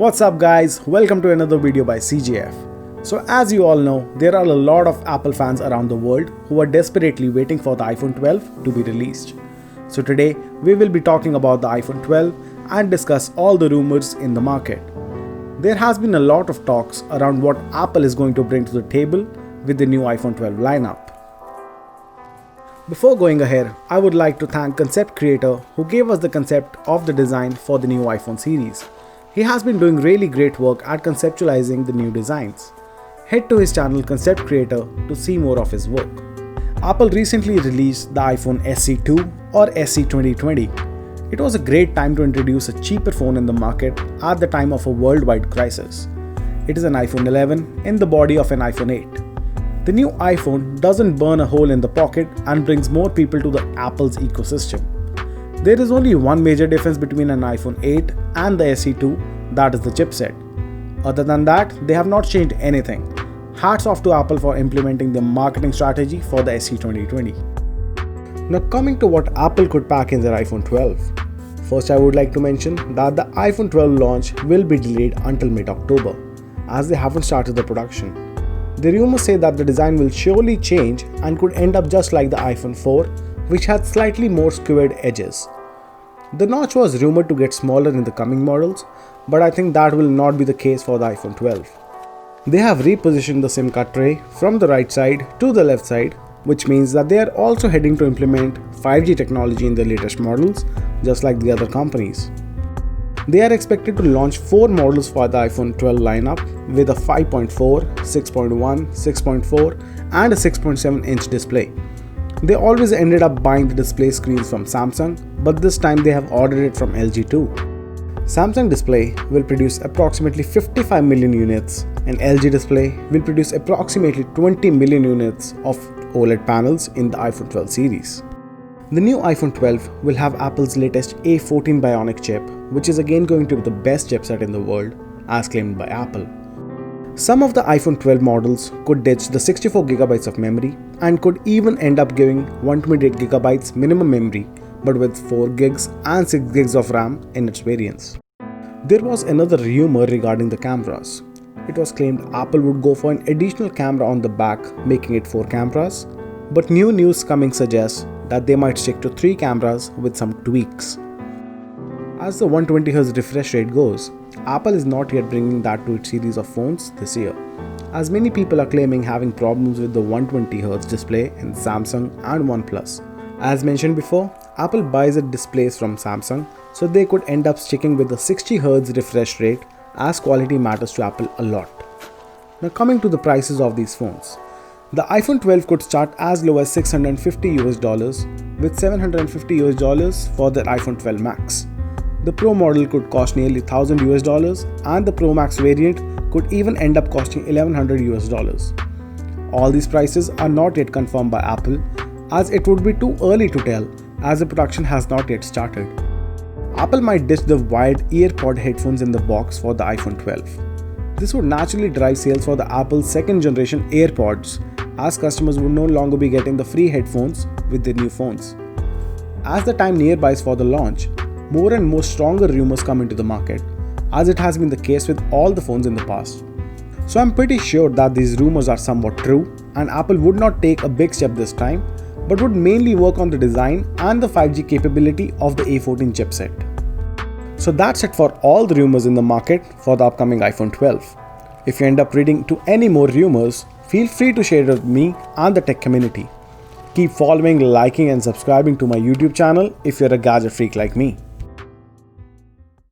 What's up guys, welcome to another video by CJF. So as you all know, there are a lot of Apple fans around the world who are desperately waiting for the iPhone 12 to be released. So today we will be talking about the iPhone 12 and discuss all the rumors in the market. There has been a lot of talks around what Apple is going to bring to the table with the new iPhone 12 lineup. Before going ahead, I would like to thank concept creator who gave us the concept of the design for the new iPhone series. He has been doing really great work at conceptualizing the new designs. Head to his channel Concept Creator to see more of his work. Apple recently released the iPhone SE2 or SE 2020. It was a great time to introduce a cheaper phone in the market at the time of a worldwide crisis. It is an iPhone 11 in the body of an iPhone 8. The new iPhone doesn't burn a hole in the pocket and brings more people to the Apple's ecosystem. There is only one major difference between an iPhone 8 and the SE2, that is the chipset. Other than that, they have not changed anything. Hats off to Apple for implementing their marketing strategy for the SE 2020. Now coming to what Apple could pack in their iPhone 12. First, I would like to mention that the iPhone 12 launch will be delayed until mid-October, as they haven't started the production. The rumors say that the design will surely change and could end up just like the iPhone 4, which had slightly more skewered edges. The notch was rumored to get smaller in the coming models, but I think that will not be the case for the iPhone 12. They have repositioned the SIM card tray from the right side to the left side, which means that they are also heading to implement 5G technology in their latest models, just like the other companies. They are expected to launch 4 models for the iPhone 12 lineup with a 5.4, 6.1, 6.4 and a 6.7-inch display. They always ended up buying the display screens from Samsung, but this time they have ordered it from LG too. Samsung Display will produce approximately 55 million units and LG Display will produce approximately 20 million units of OLED panels in the iPhone 12 series. The new iPhone 12 will have Apple's latest A14 Bionic chip, which is again going to be the best chipset in the world, as claimed by Apple. Some of the iPhone 12 models could ditch the 64GB of memory and could even end up giving 128GB minimum memory, but with 4GB and 6GB of RAM in its variants. There was another rumor regarding the cameras. It was claimed Apple would go for an additional camera on the back, making it 4 cameras, but new news coming suggests that they might stick to 3 cameras with some tweaks. As the 120Hz refresh rate goes, Apple is not yet bringing that to its series of phones this year, as many people are claiming having problems with the 120Hz display in Samsung and OnePlus. As mentioned before, Apple buys its displays from Samsung, so they could end up sticking with the 60Hz refresh rate, as quality matters to Apple a lot. Now coming to the prices of these phones. The iPhone 12 could start as low as $650 with $750 for the iPhone 12 Max. The Pro model could cost nearly $1,000 and the Pro Max variant could even end up costing $1,100. All these prices are not yet confirmed by Apple, as it would be too early to tell as the production has not yet started. Apple might ditch the wired Airpods headphones in the box for the iPhone 12. This would naturally drive sales for the Apple's second generation Airpods, as customers would no longer be getting the free headphones with their new phones. As the time nearby is for the launch, more and more stronger rumors come into the market, as it has been the case with all the phones in the past. So I'm pretty sure that these rumors are somewhat true and Apple would not take a big step this time, but would mainly work on the design and the 5G capability of the A14 chipset. So that's it for all the rumors in the market for the upcoming iPhone 12. If you end up reading to any more rumors, feel free to share it with me and the tech community. Keep following, liking and subscribing to my YouTube channel if you're a gadget freak like me.